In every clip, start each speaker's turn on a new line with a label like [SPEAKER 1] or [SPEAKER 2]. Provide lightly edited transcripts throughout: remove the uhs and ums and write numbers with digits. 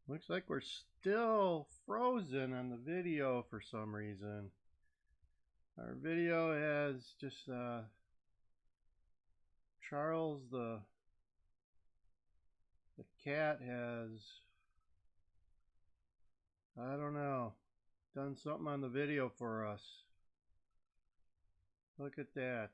[SPEAKER 1] Looks like we're still frozen on the video for some reason. Our video has just Charles the cat has, I don't know, done something on the video for us. Look at that.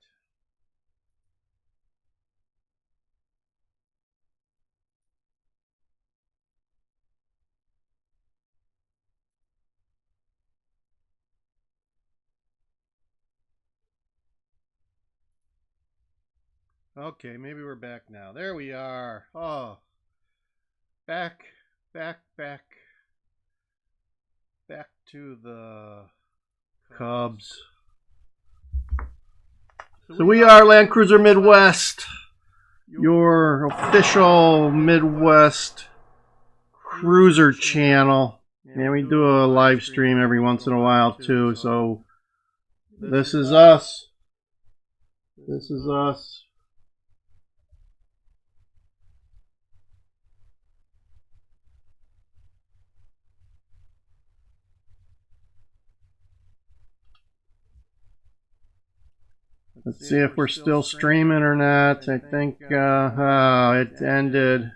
[SPEAKER 1] Okay, maybe we're back now. There we are. Oh, back to the Cubs. So we are Land Cruiser Midwest, your official Midwest cruiser channel. And we do a live stream every once in a while too. So this is us. This is us. Let's see if we're still streaming or not. I think it ended.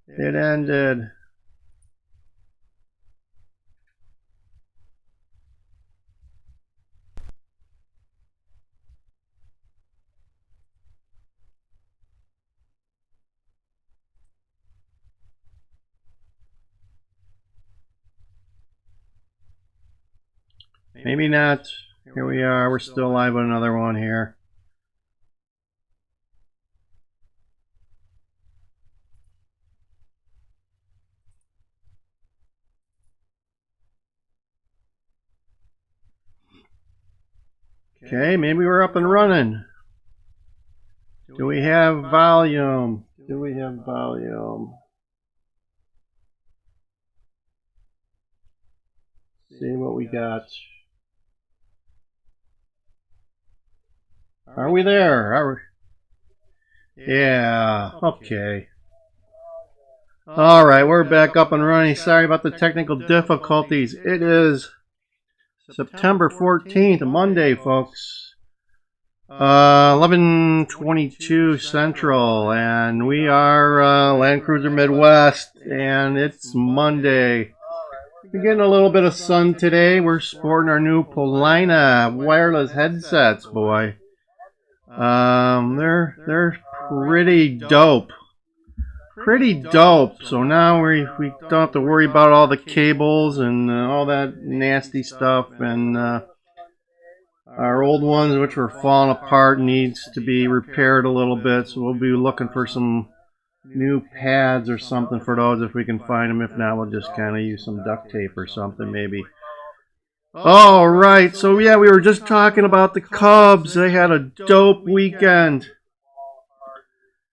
[SPEAKER 1] It ended. Maybe not. Here we are. We're still live on another one here. Okay, maybe we're up and running. Do we have volume? Do we have volume? See what we got. Are we there? Are we? Yeah, okay. Alright, we're back up and running. Sorry about the technical difficulties. It is September 14th, Monday, folks. 11:22 Central, and we are Land Cruiser Midwest, and it's Monday. We're getting a little bit of sun today. We're sporting our new Polina wireless headsets, boy. They're pretty dope. Pretty dope. So now we don't have to worry about all the cables and all that nasty stuff, and our old ones, which were falling apart, needs to be repaired a little bit. So we'll be looking for some new pads or something for those if we can find them. If not, we'll just kind of use some duct tape or something maybe. All right, so yeah, we were just talking about the Cubs. They had a dope weekend.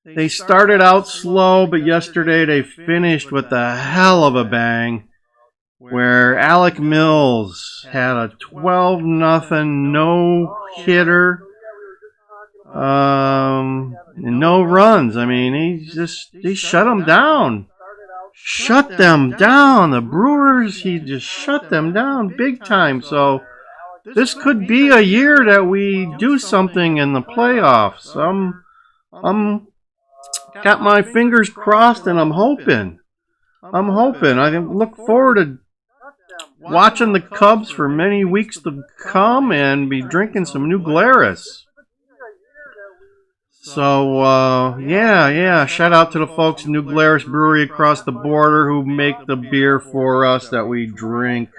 [SPEAKER 1] They started out slow, but yesterday they finished with a hell of a bang, where Alec Mills had a 12-0 no-hitter, and no runs. I mean, he shut them down. Shut them down. The Brewers, he just shut them down big time. So this could be a year that we do something in the playoffs. I'm got my fingers crossed, and I'm hoping. I look forward to watching the Cubs for many weeks to come and be drinking some New Glarus. So, yeah, shout out to the folks at New Glarus Brewery across the border who make the beer for us that we drink.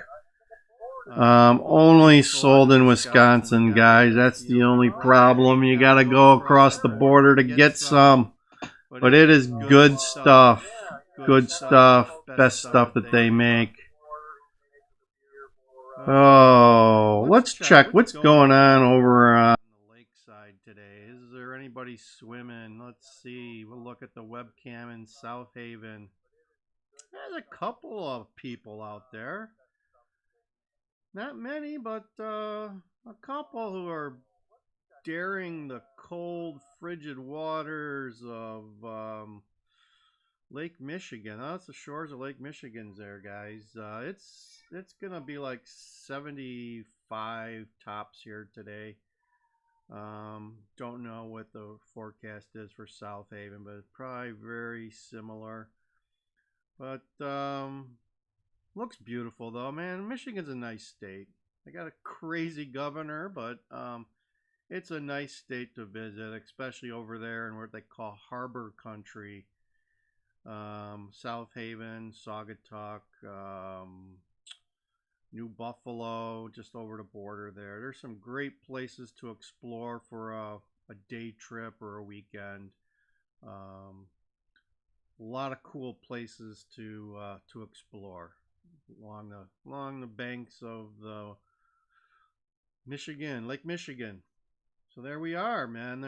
[SPEAKER 1] Only sold in Wisconsin, guys. That's the only problem. You gotta go across the border to get some. But it is good stuff. Good stuff. Best stuff that they make. Oh, let's check what's going on over on the lakeside today. Is there anybody swimming? Let's see. We'll look at the webcam in South Haven. There's a couple of people out there. Not many, but a couple who are daring the cold, frigid waters of Lake Michigan. Oh, it's the shores of Lake Michigan's there, guys. It's gonna be like 75 tops here today. Don't know what the forecast is for South Haven, but it's probably very similar. But looks beautiful though, man. Michigan's a nice state. They got a crazy governor, but it's a nice state to visit, especially over there in what they call Harbor Country. South Haven, Saugatuck, New Buffalo, just over the border there. There's some great places to explore for a day trip or a weekend. A lot of cool places to explore along the banks of the Michigan, Lake Michigan. So there we are, man.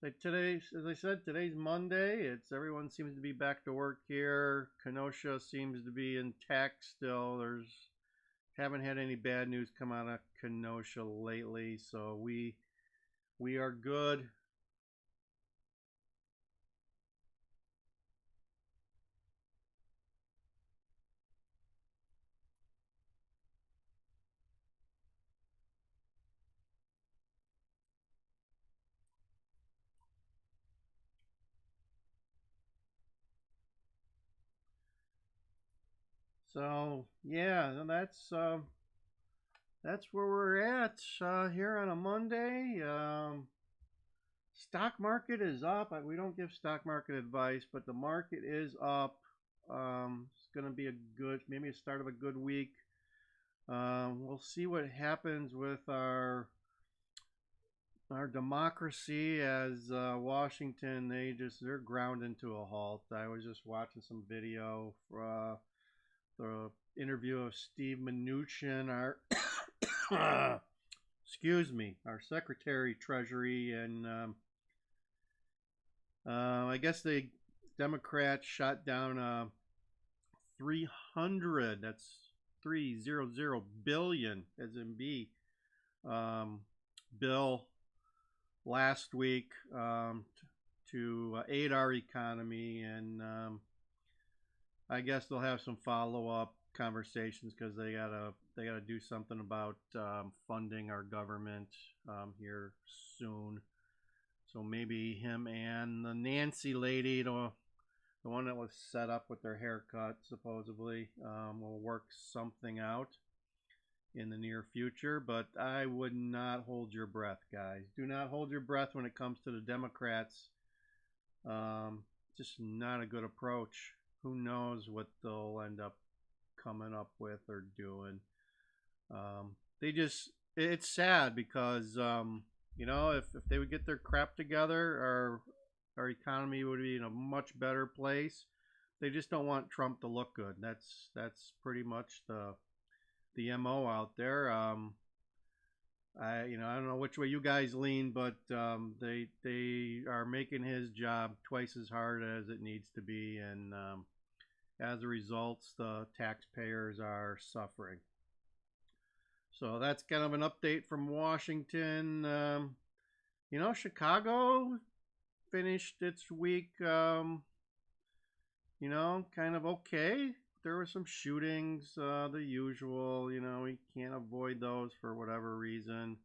[SPEAKER 1] Like today, as I said, today's Monday. Everyone seems to be back to work here. Kenosha seems to be intact still. Haven't had any bad news come out of Kenosha lately, so we are good. So yeah, that's where we're at here on a Monday. Stock market is up. We don't give stock market advice, but the market is up. It's going to be maybe a start of a good week. We'll see what happens with our democracy as Washington. They're ground into a halt. I was just watching some video for the interview of Steve Mnuchin, our excuse me, our Secretary Treasury, and I guess the Democrats shot down 300. That's 300 billion, as in B, bill last week to aid our economy, and I guess they'll have some follow-up conversations because they gotta do something about funding our government here soon. So maybe him and the Nancy lady, the one that was set up with their haircut, supposedly, will work something out in the near future. But I would not hold your breath, guys. Do not hold your breath when it comes to the Democrats. Just not a good approach. Who knows what they'll end up coming up with or doing. It's sad because, if they would get their crap together, our economy would be in a much better place. They just don't want Trump to look good. That's pretty much the MO out there. I don't know which way you guys lean, but they are making his job twice as hard as it needs to be, and as a result, the taxpayers are suffering. So that's kind of an update from Washington. Chicago finished its week, kind of okay. There were some shootings, the usual. We can't avoid those for whatever reason.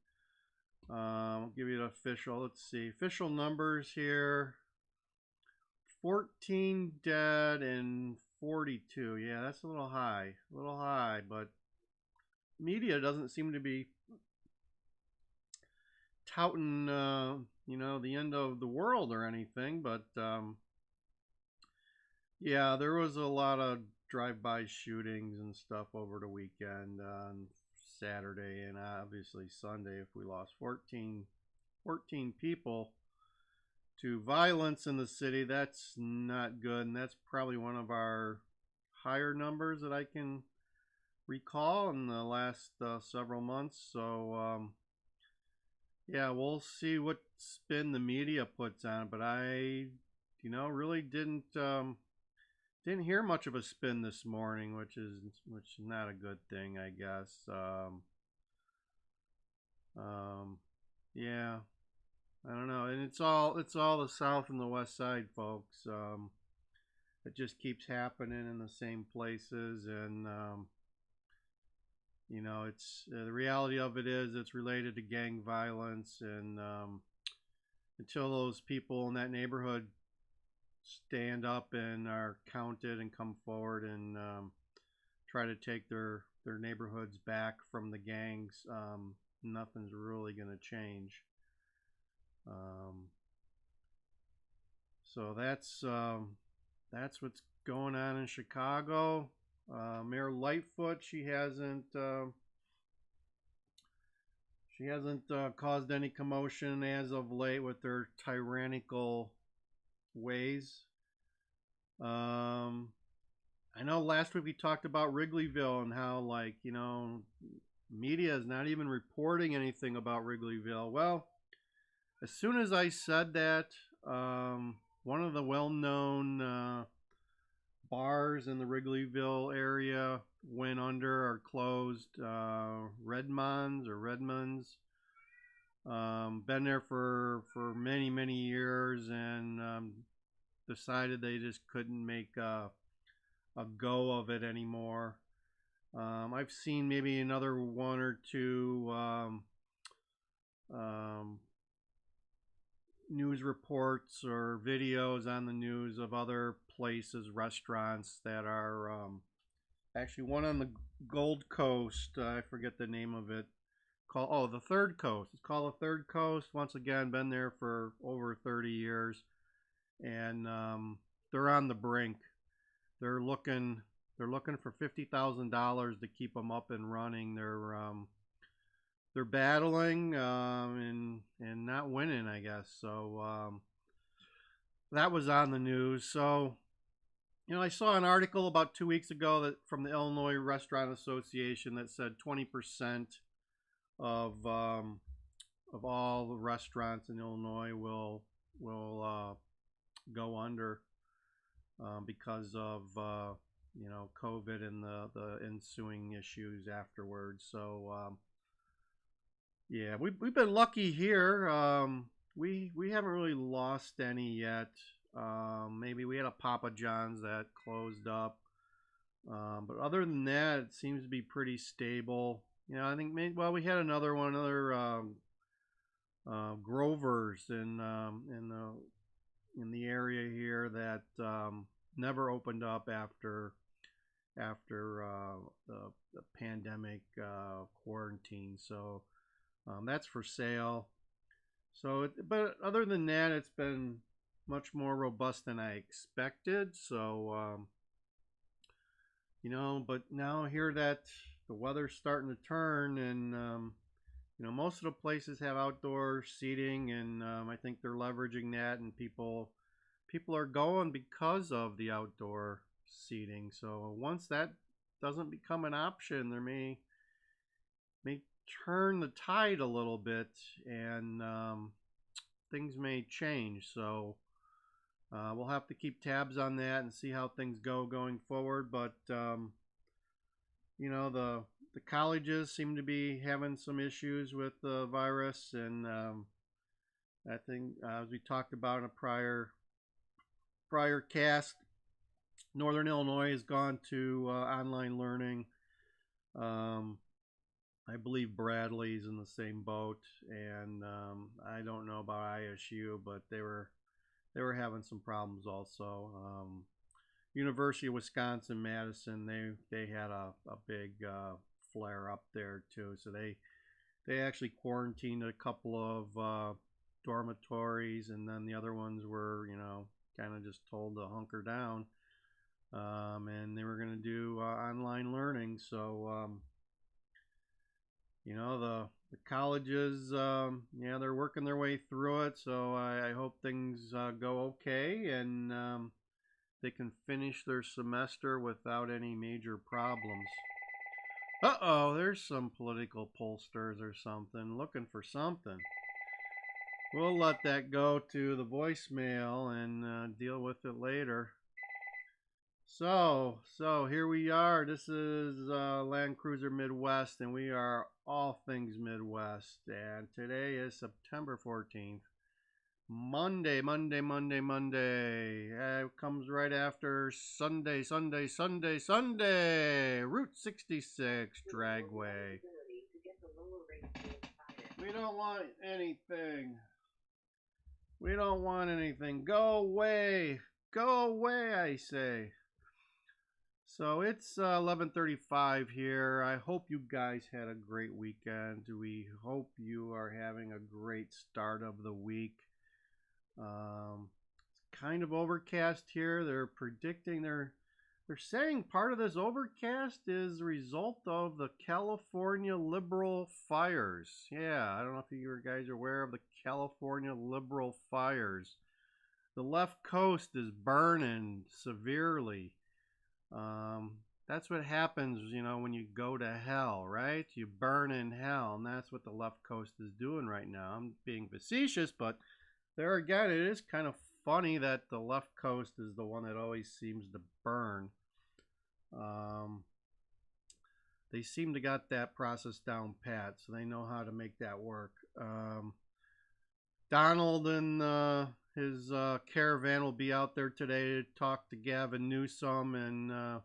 [SPEAKER 1] I'll give you the official. Let's see. Official numbers here. 14 dead and 42. Yeah, that's a little high. A little high, but media doesn't seem to be touting, the end of the world or anything. But, yeah, there was a lot of drive-by shootings and stuff over the weekend on Saturday and obviously Sunday. If we lost 14 people to violence in the city, that's not good, and that's probably one of our higher numbers that I can recall in the last several months. So yeah, we'll see what spin the media puts on it, but I really didn't hear much of a spin this morning, which is not a good thing, I guess. Yeah. I don't know, and it's all the South and the West Side, folks. It just keeps happening in the same places, and it's the reality of it is it's related to gang violence, and until those people in that neighborhood stand up and are counted and come forward and try to take their neighborhoods back from the gangs, nothing's really going to change. Um, so that's what's going on in Chicago. Mayor Lightfoot, she hasn't caused any commotion as of late with her tyrannical ways. Um, I know last week we talked about Wrigleyville and how, like, media is not even reporting anything about Wrigleyville. Well, as soon as I said that, one of the well-known bars in the Wrigleyville area went under or closed. Redmonds. Been there for many, many years, and decided they just couldn't make a go of it anymore. I've seen maybe another one or two um, news reports or videos on the news of other places, restaurants that are actually one on the Gold Coast. I forget the name of it. The Third Coast. It's called the Third Coast. Once again, been there for over 30 years, and they're on the brink. They're looking for $50,000 to keep them up and running. They're battling and not winning, I guess. So that was on the news. So I saw an article about 2 weeks ago from the Illinois Restaurant Association that said 20% of all the restaurants in Illinois will go under because of COVID and the ensuing issues afterwards. So yeah, we've been lucky here. We haven't really lost any yet. Maybe we had a Papa John's that closed up, but other than that, it seems to be pretty stable. I think we had another Grover's in the area here that never opened up after the pandemic quarantine. So that's for sale. So, but other than that, it's been much more robust than I expected. So, but now I hear that the weather's starting to turn, and most of the places have outdoor seating, and I think they're leveraging that, and people are going because of the outdoor seating. So once that doesn't become an option, there may turn the tide a little bit, and things may change. So we'll have to keep tabs on that and see how things go going forward. But the colleges seem to be having some issues with the virus, and I think as we talked about in a prior cast, Northern Illinois has gone to online learning. I believe Bradley's in the same boat, and I don't know about ISU, but they were having some problems also. University of Wisconsin Madison, they had a big flare up there too, so they actually quarantined a couple of dormitories, and then the other ones were kind of just told to hunker down, and they were going to do online learning. So the colleges, they're working their way through it. So I hope things go okay, and they can finish their semester without any major problems. Uh-oh, there's some political pollsters or something looking for something. We'll let that go to the voicemail and deal with it later. So here we are. This is Land Cruiser Midwest, and we are all things Midwest. And today is September 14th. Monday. It comes right after Sunday. Route 66, Dragway. We don't want anything. We don't want anything. Go away. Go away, I say. So it's 11:35 here. I hope you guys had a great weekend. We hope you are having a great start of the week. It's kind of overcast here. They're predicting they're saying part of this overcast is a result of the California liberal fires. Yeah, I don't know if you guys are aware of the California liberal fires. The left coast is burning severely. That's what happens, when you go to hell, right? You burn in hell, and that's what the left coast is doing right now. I'm being facetious, but there again, it is kind of funny that the left coast is the one that always seems to burn. They seem to got that process down pat, so they know how to make that work. Donald and his caravan will be out there today to talk to Gavin Newsom and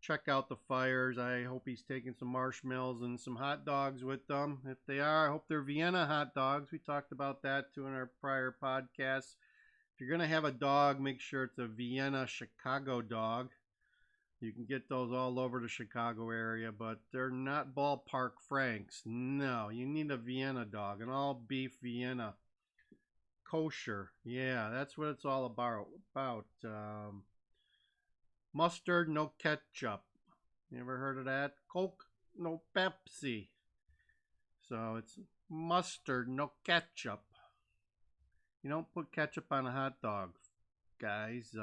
[SPEAKER 1] check out the fires. I hope he's taking some marshmallows and some hot dogs with them. If they are, I hope they're Vienna hot dogs. We talked about that too in our prior podcasts. If you're going to have a dog, make sure it's a Vienna Chicago dog. You can get those all over the Chicago area, but they're not ballpark Franks. No, you need a Vienna dog, an all beef Vienna. Kosher. Yeah, that's what it's all about. Mustard, no ketchup. You ever heard of that? Coke, no Pepsi. So it's mustard, no ketchup. You don't put ketchup on a hot dog, guys.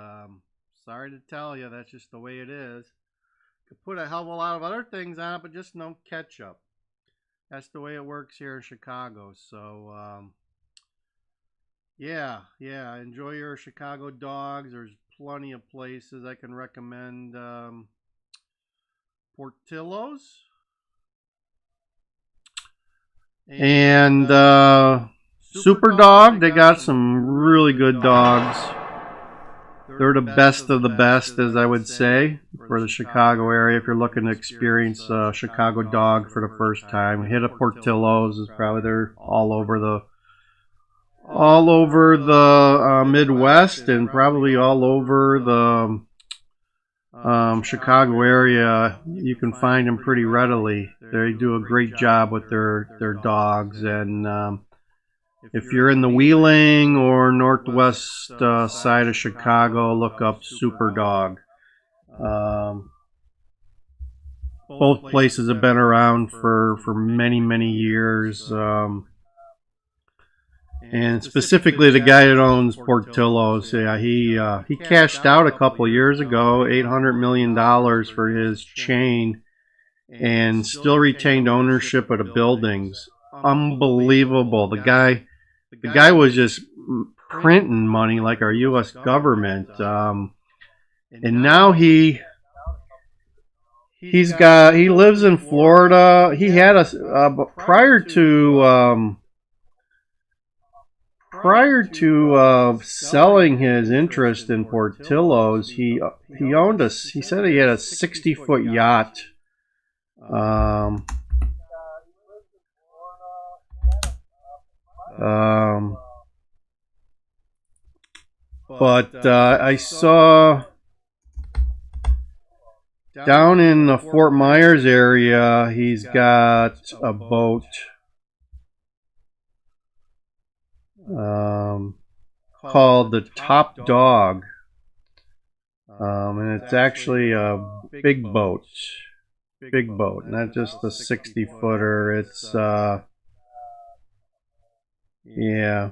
[SPEAKER 1] Sorry to tell you, that's just the way it is. You could put a hell of a lot of other things on it, but just no ketchup. That's the way it works here in Chicago. So, yeah, enjoy your Chicago dogs. There's plenty of places I can recommend. Portillo's and Super Dog. They got some really good dogs. They're the best of the best, as I would say, for the Chicago area. If you're looking to experience a Chicago dog for the first time, hit a Portillo's. Is probably they're all over the Midwest and probably all over the Chicago area. You can find them pretty readily. They do a great job with their dogs. And if you're in the Wheeling or northwest side of Chicago, look up Super Dog. Both places have been around for many years. And specifically, the guy that owns Portillo's, he cashed out a couple years ago, $800 million for his chain, and still retained ownership of the buildings. Unbelievable. The guy was just printing money like our U.S. government, and now he lives in Florida. He had prior to selling his interest in Portillo's, he owned he said he had a 60-foot yacht. But I saw down in the Fort Myers area, he's got a boat called the Top Dog, and it's actually a big boat, not just a 60-footer. It's yeah.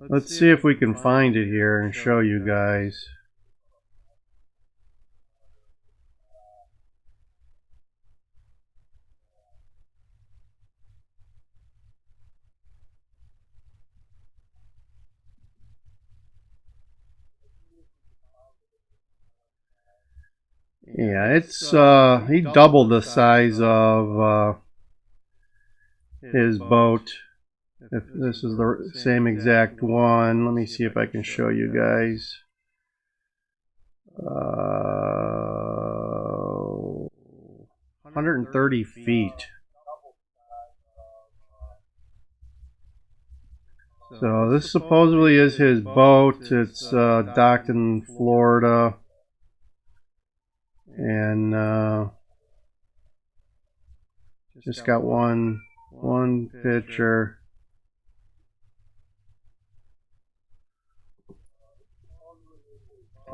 [SPEAKER 1] Let's see if we can find it here and show you guys. Yeah, it's he doubled the size of his boat. If this is the same exact one, let me see if I can show you guys. 130 feet. So this supposedly is his boat. It's docked in Florida, and just got one picture.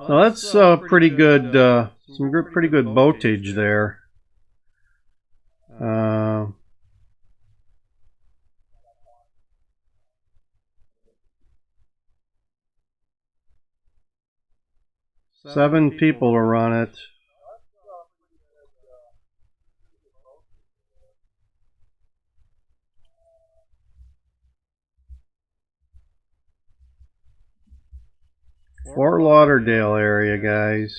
[SPEAKER 1] So that's pretty good. Some pretty good boatage there. Seven people are on it. Fort Lauderdale area, guys.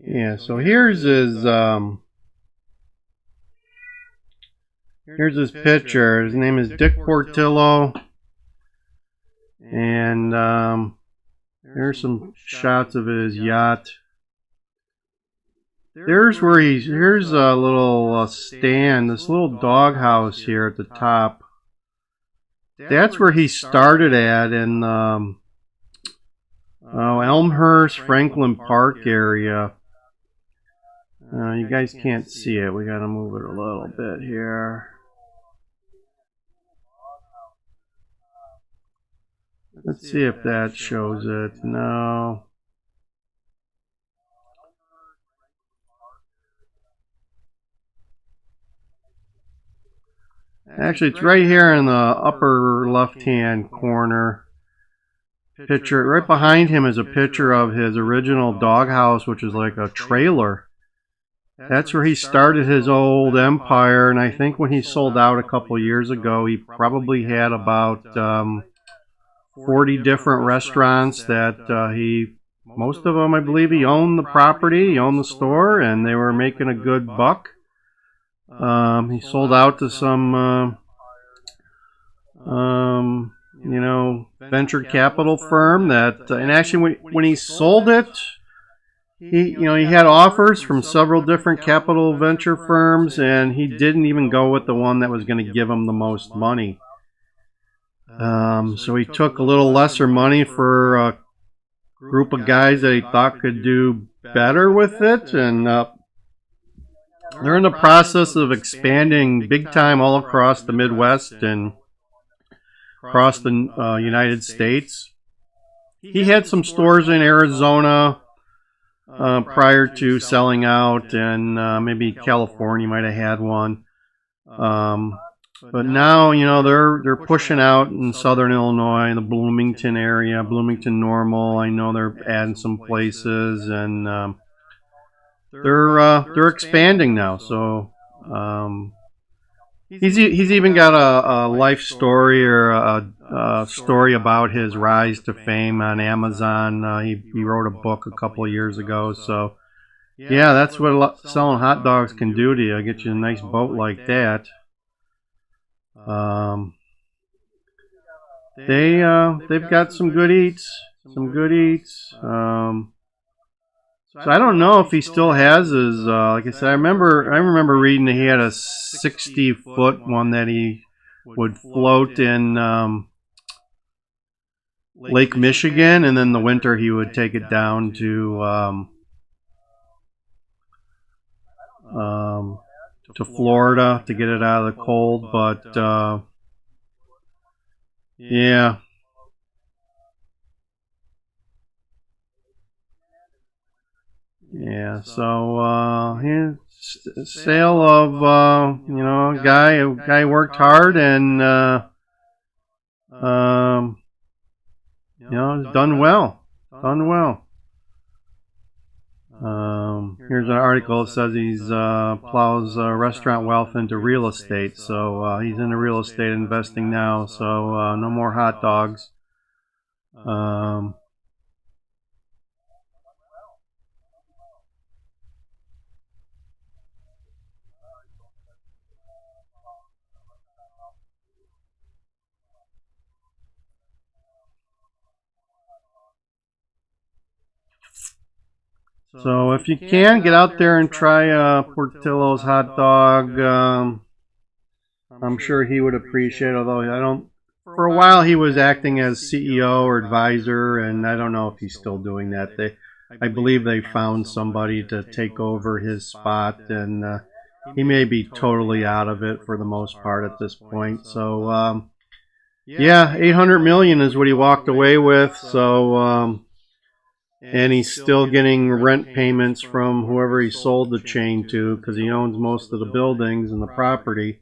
[SPEAKER 1] Yeah, so here's his picture. His name is Dick Portillo, and here's some shots of his yacht. Here's a little stand, this little doghouse here at the top. That's where he started at in Elmhurst, Franklin Park area. You guys can't see it. We gotta move it a little bit here. Let's see if that shows it. No. Actually, it's right here in the upper left-hand corner. Picture right behind him is a picture of his original doghouse, which is like a trailer. That's where he started his old empire, and I think when he sold out a couple years ago, he probably had about 40 different restaurants that most of them, I believe, he owned the property, he owned the store, and they were making a good buck. He sold out to some, venture capital firm that, and actually when he sold it, he had offers from several different capital venture firms, and he didn't even go with the one that was going to give him the most money. So he took a little lesser money for a group of guys that he thought could do better with it, and they're in the process of expanding big time all across the Midwest and across the United States. He had some stores in Arizona prior to selling out, and maybe California might have had one. But now, they're pushing out in southern Illinois, the Bloomington area, Bloomington Normal. I know they're adding some places, and they're expanding now. So he's even got a life story, or a story about his rise to fame on Amazon. He wrote a book a couple of years ago. So yeah, that's what selling hot dogs can do to you. Get you a nice boat like that. they've got some good eats, some good eats. So I don't know if he still has his. Like I said, I remember reading that he had a 60-foot one that he would float in Lake Michigan, and then the winter he would take it down to Florida to get it out of the cold. But yeah. Yeah, so sale of a guy worked hard and has done well, done well. Here's an article that says he's plows restaurant wealth into real estate, so he's into real estate investing now. So no more hot dogs. So if you can, get out there and try Portillo's hot dog. I'm sure he would appreciate it, although I don't. For a while, he was acting as CEO or advisor, and I don't know if he's still doing that. I believe they found somebody to take over his spot, and he may be totally out of it for the most part at this point. So, yeah, $800 million is what he walked away with. So. And he's still getting rent payments from whoever he sold the chain to because he owns most of the buildings and the property.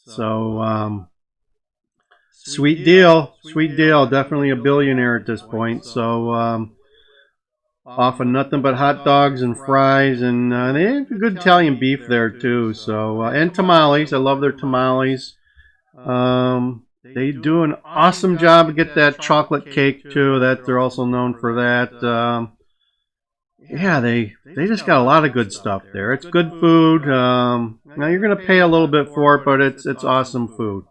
[SPEAKER 1] So, sweet deal. Definitely a billionaire at this point. So, off of nothing but hot dogs and fries, and they have good Italian beef there too. So, and tamales. I love their tamales. They do an awesome job to get that chocolate cake too. That they're also known for that. Yeah, they just got a lot of good stuff there. It's good food. Now you're gonna pay a little bit for it, but it's awesome food.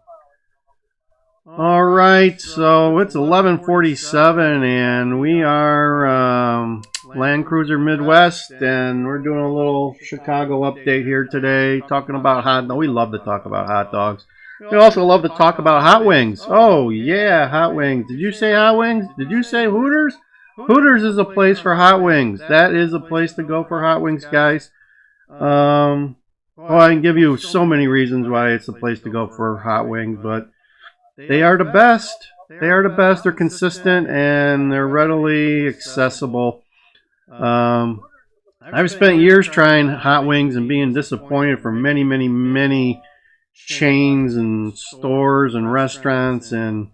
[SPEAKER 1] All right, so it's 11:47, and we are Land Cruiser Midwest, and we're doing a little Chicago update here today, talking about hot. No, we love to talk about hot dogs. We also love to talk about hot wings. Oh, yeah, hot wings. Did you say hot wings? Did you say Hooters? Hooters is a place for hot wings. That is a place to go for hot wings, guys. Well, I can give you so many reasons why it's a place to go for hot wings, but they are the best. They are the best. They're consistent, and they're readily accessible. I've spent years trying hot wings and being disappointed from many chains and stores and restaurants, and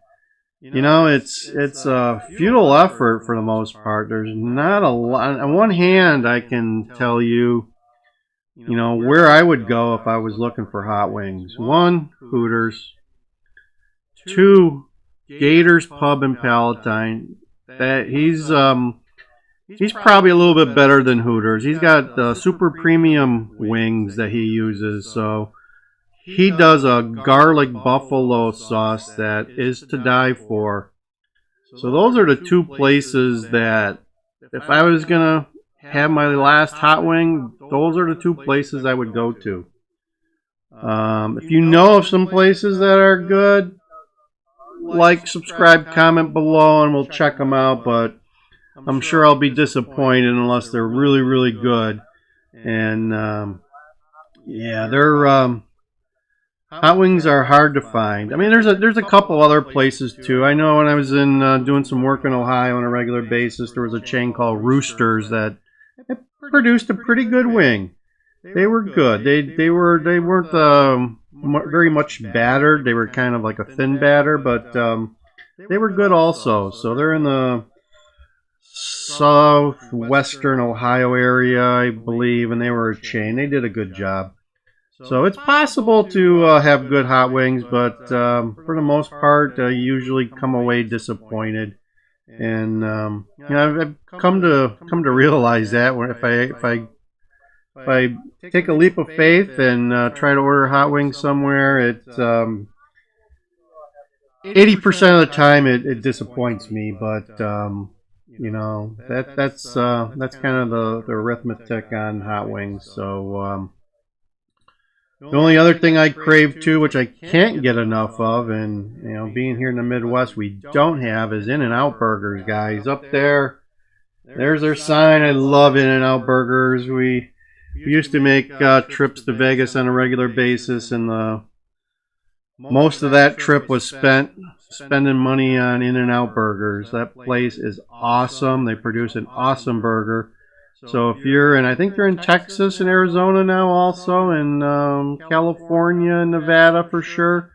[SPEAKER 1] it's a futile effort for the most part. There's not a lot. On one hand, I can tell you where I would go if I was looking for hot wings. One, Hooters. Two, Gators Pub in Palatine. That he's probably a little bit better than Hooters. He's got super premium wings that he uses, so he does a garlic buffalo sauce that is to die for. So those are the two places that, if I was going to have my last hot wing, those are the two places I would go to. If you know of some places that are good, like, subscribe, comment below, and we'll check them out. But I'm sure I'll be disappointed unless they're really, really good. And, yeah, they're... hot wings are hard to find. I mean, there's a couple other places too. I know when I was in doing some work in Ohio on a regular basis, there was a chain called Roosters that produced a pretty good wing. They were good. They weren't very much battered. They were kind of like a thin batter, but they were good also. So they're in the southwestern Ohio area, I believe, and they were a chain. They did a good job. So it's possible to have good hot wings, but for the most part, you usually come away disappointed. And I've come to realize that if I take a leap of faith and try to order hot wings somewhere, 80% of the time it disappoints me, but you know, that's kind of the arithmetic on hot wings. So the only other thing I crave too, which I can't get enough of, and you know, being here in the Midwest, we don't have, is In-N-Out burgers, guys. Up there, there's their sign. I love In-N-Out burgers. We used to make trips to Vegas on a regular basis, and most of that trip was spent spending money on In-N-Out burgers. That place is awesome. They produce an awesome burger. So if you're, and I think they're in Texas and Arizona now also, and California and Nevada for sure.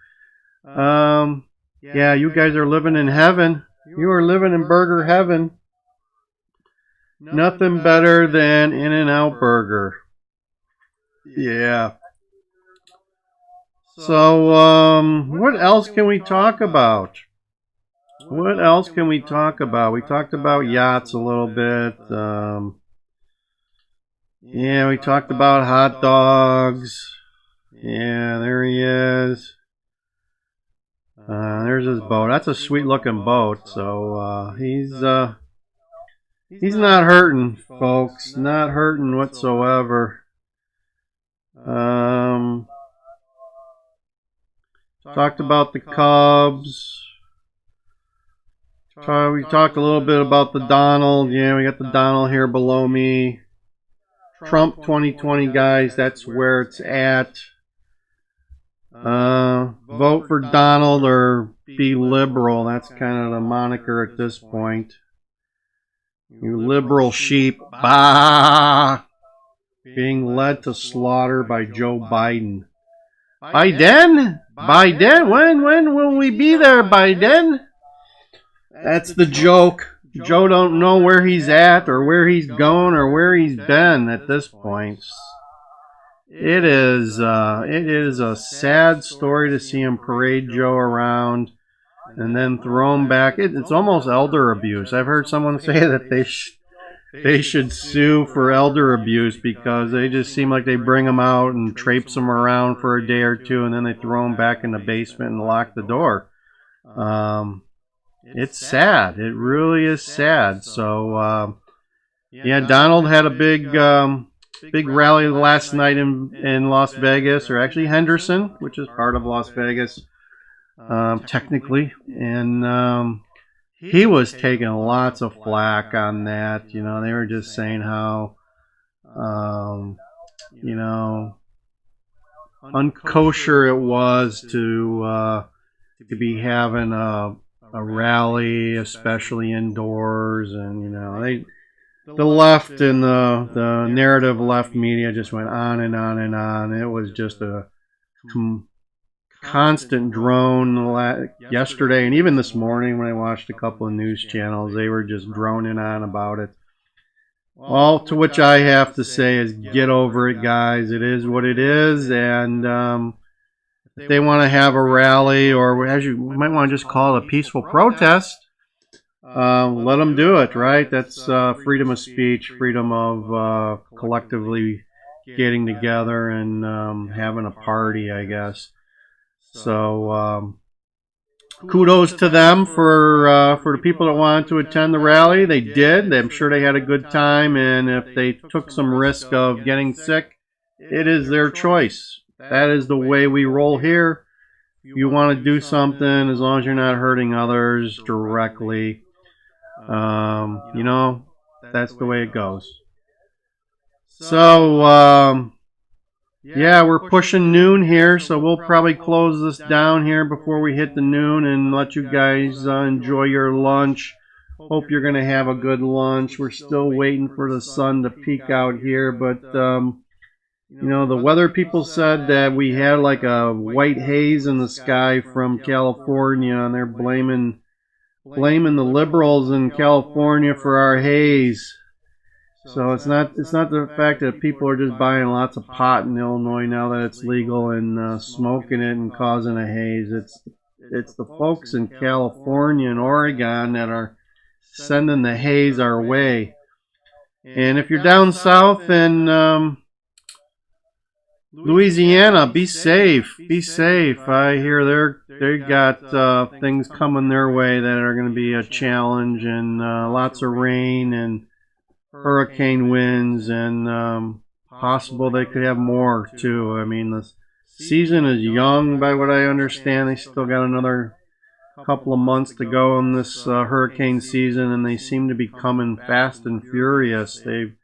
[SPEAKER 1] Yeah, you guys are living in heaven. You are living in burger heaven. Nothing better than In-N-Out burger. Yeah. So, what else can we talk about? What else can we talk about? We talked about yachts a little bit. Yeah, we talked about hot dogs. Yeah, there he is. There's his boat. That's a sweet looking boat. So he's not hurting, folks. Not hurting whatsoever. Talked about the Cubs. We talked a little bit about the Donald. Yeah, we got the Donald here below me. Trump 2020, guys. That's where it's at. Vote for Donald or be liberal. That's kind of the moniker at this point. You liberal sheep. Bah! Being led to slaughter by Joe Biden. Biden? Biden? When will we be there, Biden? That's the joke. Joe don't know where he's at or where he's going or where he's been at this point. It is a sad story to see him parade Joe around and then throw him back. It's almost elder abuse. I've heard someone say that they should sue for elder abuse because they just seem like they bring him out and traipse him around for a day or two and then they throw him back in the basement and lock the door. It's sad. It really is sad. So, yeah, Donald had a big rally last night in Las Vegas, or actually Henderson, which is part of Las Vegas, technically. And he was taking lots of flack on that. You know, they were just saying how, you know, unkosher it was to be having a rally, especially indoors, and you know, the left and the narrative left media just went on and on and on. It was just a constant drone yesterday, and even this morning when I watched a couple of news channels, they were just droning on about it. All to which I have to say is, get over it, guys. It is what it is, and if they want to have a rally, or as you might want to just call it, a peaceful protest, let them do it, right? That's freedom of speech, freedom of collectively getting together and having a party, I guess. So kudos to them for the people that wanted to attend the rally. They did. I'm sure they had a good time, and if they took some risk of getting sick, it is their choice. That is the way we roll here. If you want to do something, as long as you're not hurting others directly, you know, that's the way it goes. So, yeah, we're pushing noon here, so we'll probably close this down here before we hit the noon and let you guys enjoy your lunch. Hope you're going to have a good lunch. We're still waiting for the sun to peek out here, but you know, the weather people said that we had like a white haze in the sky from California, and they're blaming the liberals in California for our haze. So it's not the fact that people are just buying lots of pot in Illinois now that it's legal and smoking it and causing a haze. It's the folks in California and Oregon that are sending the haze our way. And if you're down south and Louisiana, be safe. Be safe. I hear they got things coming their way that are going to be a challenge, and lots of rain and hurricane winds, and possible they could have more too. I mean, the season is young, by what I understand. They still got another couple of months to go in this hurricane season, and they seem to be coming fast and furious. They've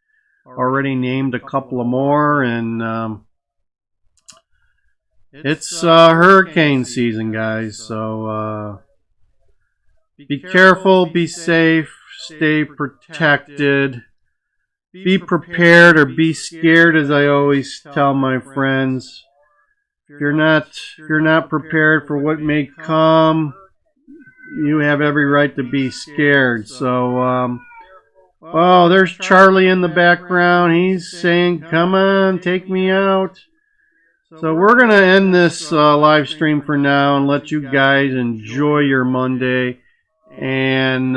[SPEAKER 1] already named a couple of more, and it's hurricane season, guys. So be careful, be safe, stay protected, be prepared or be scared, as I always tell my friends. If you're not prepared for what may come, you have every right to be scared. So, oh, there's Charlie in the background. He's saying, "Come on, take me out." So we're going to end this live stream for now and let you guys enjoy your Monday. And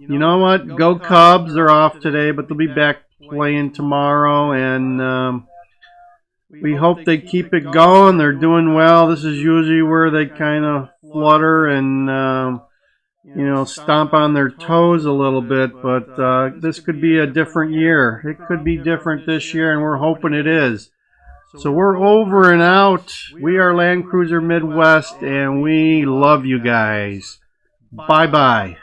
[SPEAKER 1] you know what? Go Cubs. They're off today, but they'll be back playing tomorrow. And we hope they keep it going. They're doing well. This is usually where they kind of flutter and, stomp on their toes a little bit. But this could be a different year. It could be different this year, and we're hoping it is. So we're over and out. We are Land Cruiser Midwest, and we love you guys. Bye-bye.